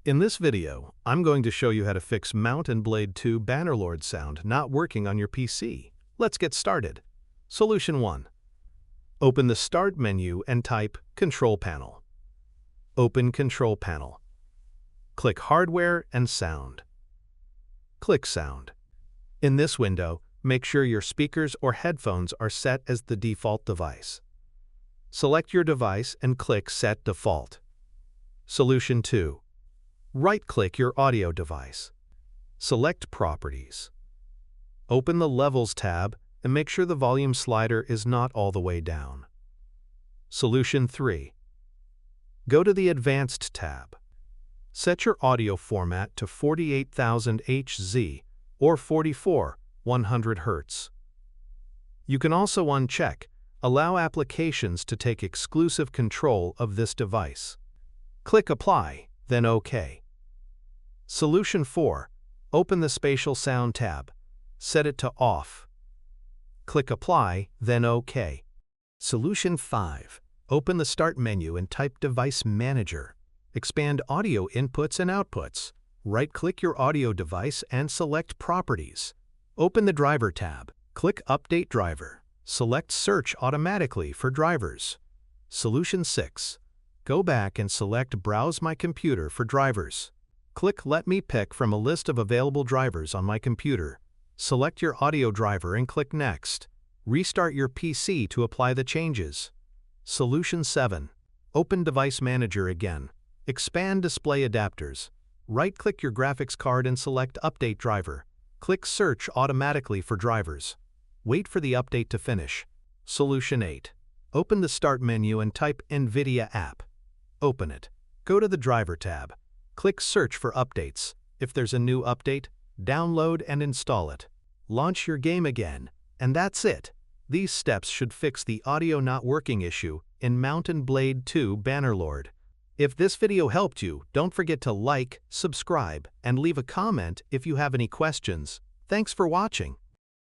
In this video, I'm going to show you how to fix Mount & Blade 2 Bannerlord sound not working on your PC. Let's get started. Solution 1. Open the Start menu and type Control Panel. Open Control Panel. Click Hardware and Sound. Click Sound. In this window, make sure your speakers or headphones are set as the default device. Select your device and click Set Default. Solution 2. Right-click your audio device. Select Properties. Open the Levels tab and make sure the volume slider is not all the way down. Solution 3. Go to the Advanced tab. Set your audio format to 48,000 Hz or 44,100 Hz. You can also uncheck Allow applications to take exclusive control of this device. Click Apply, then OK. Solution 4. Open the Spatial Sound tab. Set it to Off. Click Apply, then OK. Solution 5. Open the Start menu and type Device Manager. Expand audio inputs and outputs. Right-click your audio device and select Properties. Open the Driver tab. Click Update Driver. Select Search automatically for drivers. Solution 6. Go back and select Browse My Computer for drivers. Click Let me pick from a list of available drivers on my computer. Select your audio driver and click Next. Restart your PC to apply the changes. Solution 7. Open Device Manager again. Expand Display Adapters. Right-click your graphics card and select Update Driver. Click Search automatically for drivers. Wait for the update to finish. Solution 8. Open the Start menu and type NVIDIA App. Open it. Go to the Driver tab. Click Search for updates. If there's a new update, download and install it. Launch your game again, and that's it. These steps should fix the audio not working issue in Mount & Blade 2 Bannerlord. If this video helped you, don't forget to like, subscribe, and leave a comment if you have any questions. Thanks for watching.